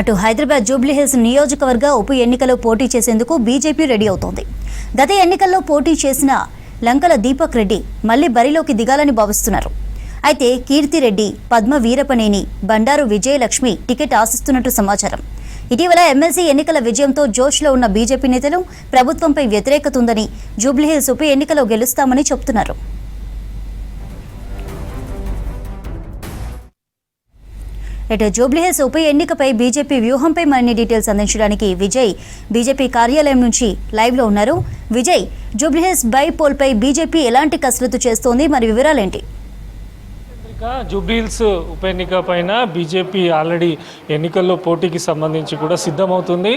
అటు హైదరాబాద్ జూబ్లీహిల్స్ నియోజకవర్గ ఉప ఎన్నికలో పోటీ చేసేందుకు బీజేపీ రెడీ అవుతోంది. గత ఎన్నికల్లో పోటీ చేసిన లంకల దీపక్ రెడ్డి మళ్లీ బరిలోకి దిగాలని భావిస్తున్నారు. అయితే కీర్తిరెడ్డి, పద్మ వీరపనేని, బండారు విజయలక్ష్మి టికెట్ ఆశిస్తున్నట్టు సమాచారం. ఇటీవల ఎమ్మెల్సీ ఎన్నికల విజయంతో జోష్లో ఉన్న బీజేపీ నేతలు ప్రభుత్వంపై వ్యతిరేకత ఉందని, జూబ్లీహిల్స్ ఉప ఎన్నికలో గెలుస్తామని చెబుతున్నారు. ఇటు జూబ్లీహిల్స్ ఉప ఎన్నికపై బీజేపీ వ్యూహంపై మరిన్ని డీటెయిల్స్ అందించడానికి విజయ్ బీజేపీ కార్యాలయం నుంచి లైవ్లో ఉన్నారు. విజయ్, జూబ్లీహిల్స్ బై పోల్పై బీజేపీ ఎలాంటి కసరత్తు చేస్తోంది, మరి వివరాలేంటి? జూబ్లీహిల్స్ ఉప ఎన్నిక పైన బీజేపీ ఆల్రెడీ ఎన్నికల్లో పోటీకి సంబంధించి కూడా సిద్ధమవుతుంది.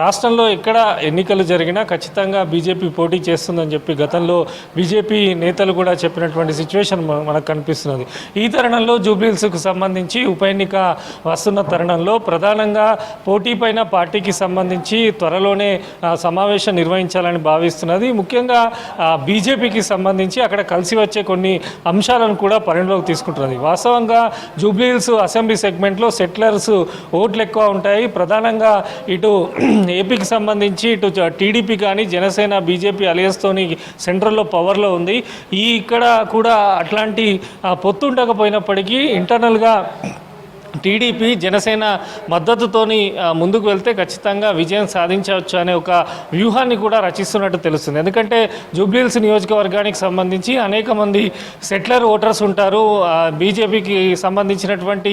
రాష్ట్రంలో ఎక్కడ ఎన్నికలు జరిగినా ఖచ్చితంగా బీజేపీ పోటీ చేస్తుందని చెప్పి గతంలో బీజేపీ నేతలు కూడా చెప్పినటువంటి సిచ్యువేషన్ మనకు కనిపిస్తున్నది. ఈ తరుణంలో జూబ్లీహిల్స్కు సంబంధించి ఉప ఎన్నిక వస్తున్న తరుణంలో ప్రధానంగా పోటీ పైన పార్టీకి సంబంధించి త్వరలోనే సమావేశం నిర్వహించాలని భావిస్తున్నది. ముఖ్యంగా బీజేపీకి సంబంధించి అక్కడ కలిసి వచ్చే కొన్ని అంశాలను కూడా పరిగణలోకి తీసుకుంటున్నారు. వాస్తవంగా జూబ్లీహిల్స్ అసెంబ్లీ సెగ్మెంట్లో సెటిలర్స్ ఓట్లు ఎక్కువ ఉంటాయి. ప్రధానంగా ఇటు ఏపీకి సంబంధించి ఇటు టీడీపీ కానీ జనసేన బీజేపీ అలియన్స్తోని సెంట్రల్లో పవర్లో ఉంది. ఇక్కడ కూడా అట్లాంటి పొత్తు ఉండకపోయినప్పటికీ ఇంటర్నల్గా టీడీపీ జనసేన మద్దతుతోని ముందుకు వెళ్తే ఖచ్చితంగా విజయం సాధించవచ్చు అనే ఒక వ్యూహాన్ని కూడా రచిస్తున్నట్టు తెలుస్తుంది. ఎందుకంటే జూబ్లీహిల్స్ నియోజకవర్గానికి సంబంధించి అనేక మంది సెటిలర్ ఓటర్స్ ఉంటారు. బీజేపీకి సంబంధించినటువంటి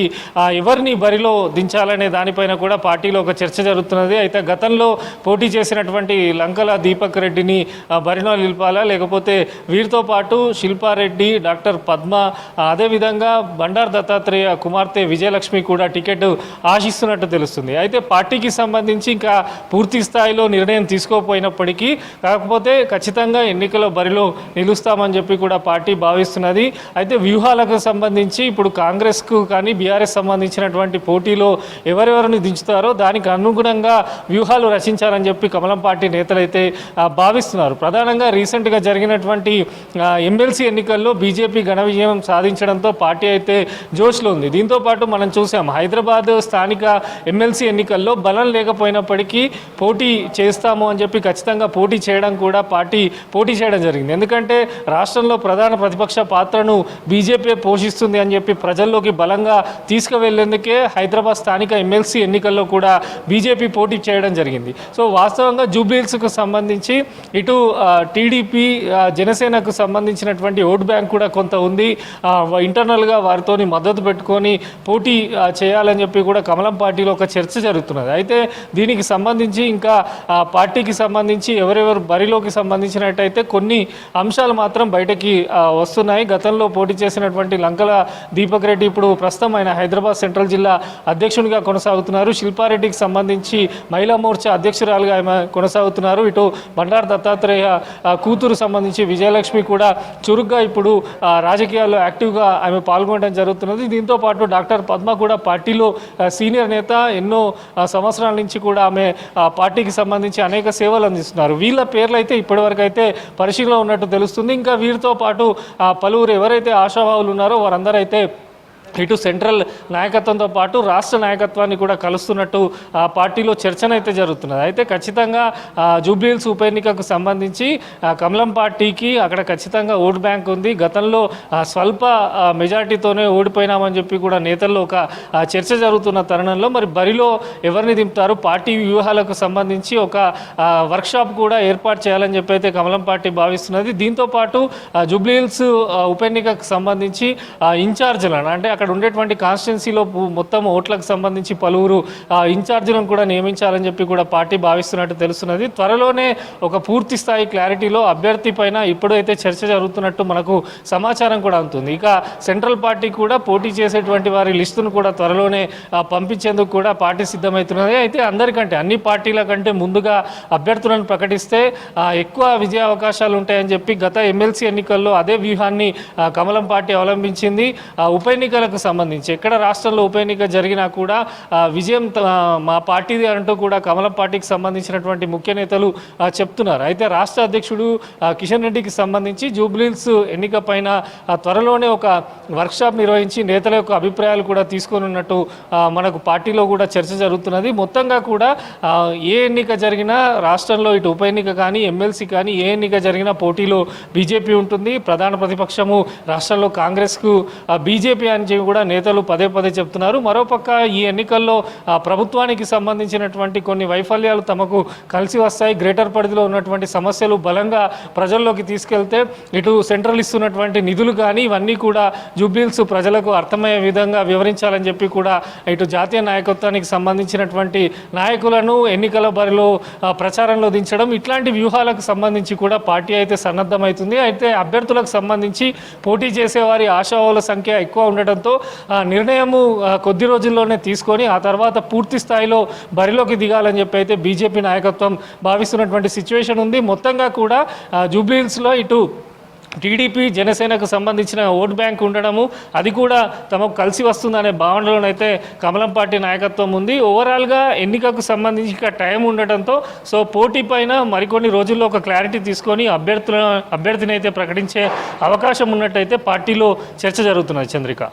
ఎవరిని బరిలో దించాలనే దానిపైన కూడా పార్టీలో ఒక చర్చ జరుగుతున్నది. అయితే గతంలో పోటీ చేసినటువంటి లంకల దీపక్ రెడ్డిని బరిలో నిలపాలా, లేకపోతే వీరితో పాటు శిల్పారెడ్డి, డాక్టర్ పద్మ, అదేవిధంగా బండారు దత్తాత్రేయ కుమార్తె విజయలక్ష్మి కూడా టికెట్ ఆశిస్తున్నట్టు తెలుస్తుంది. అయితే పార్టీకి సంబంధించి ఇంకా పూర్తి స్థాయిలో నిర్ణయం తీసుకోకపోయినప్పటికీ కాకపోతే ఖచ్చితంగా ఎన్నికల బరిలో నిలుస్తామని చెప్పి కూడా పార్టీ భావిస్తున్నది. అయితే వ్యూహాలకు సంబంధించి ఇప్పుడు కాంగ్రెస్కు కానీ బీఆర్ఎస్ సంబంధించినటువంటి పోటీలో ఎవరెవరిని దించుతారో దానికి అనుగుణంగా వ్యూహాలు రచించాలని చెప్పి కమలం పార్టీ నేతలైతే భావిస్తున్నారు. ప్రధానంగా రీసెంట్గా జరిగినటువంటి ఎమ్మెల్సీ ఎన్నికల్లో బీజేపీ ఘన విజయం సాధించడంతో పార్టీ అయితే జోష్లో ఉంది. దీంతోపాటు మనం చూసాం హైదరాబాద్ స్థానిక ఎమ్మెల్సీ ఎన్నికల్లో బలం లేకపోయినప్పటికీ పోటీ చేస్తాము అని చెప్పి ఖచ్చితంగా పోటీ చేయడం జరిగింది. ఎందుకంటే రాష్ట్రంలో ప్రధాన ప్రతిపక్ష పాత్రను బీజేపీ పోషిస్తుంది అని చెప్పి ప్రజల్లోకి బలంగా తీసుకువెళ్లేందుకే హైదరాబాద్ స్థానిక ఎమ్మెల్సీ ఎన్నికల్లో కూడా బీజేపీ పోటీ చేయడం జరిగింది. సో వాస్తవంగా జూబ్లీహిల్స్కు సంబంధించి ఇటు టీడీపీ జనసేనకు సంబంధించినటువంటి ఓట్ బ్యాంక్ కూడా కొంత ఉంది. ఇంటర్నల్గా వారితోని మద్దతు పెట్టుకొని పోటీ చేయాలని చెప్పి కూడా కమలం పార్టీలో ఒక చర్చ జరుగుతున్నది. అయితే దీనికి సంబంధించి ఇంకా పార్టీకి సంబంధించి ఎవరెవరు బరిలోకి సంబంధించినట్టయితే కొన్ని అంశాలు మాత్రం బయటకి వస్తున్నాయి. గతంలో పోటీ చేసినటువంటి లంకల దీపక్ రెడ్డి ఇప్పుడు ప్రస్తుతం ఆయన హైదరాబాద్ సెంట్రల్ జిల్లా అధ్యక్షునిగా కొనసాగుతున్నారు. శిల్పారెడ్డికి సంబంధించి మహిళా మోర్చా అధ్యక్షురాలుగా ఆమె కొనసాగుతున్నారు. ఇటు బండారు దత్తాత్రేయ కూతురు సంబంధించి విజయలక్ష్మి కూడా చురుగ్గా ఇప్పుడు రాజకీయాల్లో యాక్టివ్గా ఆమె పాల్గొనడం జరుగుతున్నది. దీంతో పాటు డాక్టర్ పద్మ కూడా పార్టీలో సీనియర్ నేత, ఎన్నో సంవత్సరాల నుంచి కూడా ఆమె పార్టీకి సంబంధించి అనేక సేవలు అందిస్తున్నారు. వీళ్ళ పేర్లు అయితే ఇప్పటివరకు అయితే పరిశీలనలో ఉన్నట్టు తెలుస్తుంది. ఇంకా వీరితో పాటు పలువురు ఎవరైతే ఆశావాహులు ఉన్నారో వారందరూ అయితే ఇటు సెంట్రల్ నాయకత్వంతో పాటు రాష్ట్ర నాయకత్వాన్ని కూడా కలుస్తున్నట్టు పార్టీలో చర్చనైతే జరుగుతున్నది. అయితే ఖచ్చితంగా జూబ్లీహిల్స్ ఉప ఎన్నికకు సంబంధించి కమలం పార్టీకి అక్కడ ఖచ్చితంగా ఓట్ బ్యాంక్ ఉంది. గతంలో స్వల్ప మెజార్టీతోనే ఓడిపోయినామని చెప్పి కూడా నేతల్లో ఒక చర్చ జరుగుతున్న తరుణంలో మరి బరిలో ఎవరిని దింపుతారు, పార్టీ వ్యూహాలకు సంబంధించి ఒక వర్క్షాప్ కూడా ఏర్పాటు చేయాలని చెప్పి అయితే కమలం పార్టీ భావిస్తున్నది. దీంతోపాటు జూబ్లీహిల్స్ ఉప ఎన్నికకు సంబంధించి ఇన్ఛార్జీలను అంటే అక్కడ ఉండేటువంటి కాన్స్టిట్యున్సీలో మొత్తం ఓట్లకు సంబంధించి పలువురు ఇన్ఛార్జీలను కూడా నియమించాలని చెప్పి కూడా పార్టీ భావిస్తున్నట్టు తెలుస్తున్నది. త్వరలోనే ఒక పూర్తి స్థాయి క్లారిటీలో అభ్యర్థి పైన ఇప్పుడైతే చర్చ జరుగుతున్నట్టు మనకు సమాచారం కూడా ఉంటుంది. ఇక సెంట్రల్ పార్టీ కూడా పోటీ చేసేటువంటి వారి లిస్టును కూడా త్వరలోనే పంపించేందుకు కూడా పార్టీ సిద్ధమవుతున్నది. అయితే అందరికంటే అన్ని పార్టీల కంటే ముందుగా అభ్యర్థులను ప్రకటిస్తే ఎక్కువ విజయ అవకాశాలు ఉంటాయని చెప్పి గత ఎమ్మెల్సీ ఎన్నికల్లో అదే వ్యూహాన్ని కమలం పార్టీ అవలంబించింది. ఉప ఎన్నికలకు ఎన్నికలకు సంబంధించి ఎక్కడ రాష్ట్రంలో ఉప ఎన్నిక జరిగినా కూడా విజయం మా పార్టీది అంటూ కూడా కమలం పార్టీకి సంబంధించినటువంటి ముఖ్య నేతలు చెప్తున్నారు. అయితే రాష్ట్ర అధ్యక్షుడు కిషన్ రెడ్డికి సంబంధించి జూబ్లీహిల్స్ ఎన్నిక పైన త్వరలోనే ఒక వర్క్షాప్ నిర్వహించి నేతల యొక్క అభిప్రాయాలు కూడా తీసుకొని ఉన్నట్టు మనకు పార్టీలో కూడా చర్చ జరుగుతున్నది. మొత్తంగా కూడా ఏ ఎన్నిక జరిగినా రాష్ట్రంలో ఇటు ఉప ఎన్నిక కానీ ఎమ్మెల్సీ కానీ ఏ ఎన్నిక జరిగినా పోటీలో బీజేపీ ఉంటుంది. ప్రధాన ప్రతిపక్షము రాష్ట్రంలో కాంగ్రెస్కు బీజేపీ అని చెప్పి కూడా నేతలు పదే పదే చెప్తున్నారు. మరోపక్క ఈ ఎన్నికల్లో ప్రభుత్వానికి సంబంధించినటువంటి కొన్ని వైఫల్యాలు తమకు కలిసి వస్తాయి. గ్రేటర్ పరిధిలో ఉన్నటువంటి సమస్యలు బలంగా ప్రజల్లోకి తీసుకెళ్తే ఇటు సెంట్రల్ ఇస్తున్నటువంటి నిధులు కానీ ఇవన్నీ కూడా జూబ్లీహిల్స్ ప్రజలకు అర్థమయ్యే విధంగా వివరించాలని చెప్పి కూడా ఇటు జాతీయ నాయకత్వానికి సంబంధించినటువంటి నాయకులను ఎన్నికల బరిలో ప్రచారంలో దించడం ఇట్లాంటి వ్యూహాలకు సంబంధించి కూడా పార్టీ అయితే సన్నద్ధమవుతుంది. అయితే అభ్యర్థులకు సంబంధించి పోటీ చేసేవారి ఆశావాల సంఖ్య ఎక్కువ ఉండడంతో నిర్ణయము కొద్ది రోజుల్లోనే తీసుకొని ఆ తర్వాత పూర్తి స్థాయిలో బరిలోకి దిగాలని చెప్పి అయితే బీజేపీ నాయకత్వం భావిస్తున్నటువంటి సిచ్యువేషన్ ఉంది. మొత్తంగా కూడా జూబ్లీహిల్స్లో ఇటు టీడీపీ జనసేనకు సంబంధించిన ఓట్ బ్యాంక్ ఉండడము అది కూడా తమకు కలిసి వస్తుందనే భావనలోనైతే కమలం పార్టీ నాయకత్వం ఉంది. ఓవరాల్గా ఎన్నికకు సంబంధించి ఇంకా టైం ఉండటంతో సో పోటీ పైన మరికొన్ని రోజుల్లో ఒక క్లారిటీ తీసుకొని అభ్యర్థిని అయితే ప్రకటించే అవకాశం ఉన్నట్టయితే పార్టీలో చర్చ జరుగుతున్నది. చంద్రిక.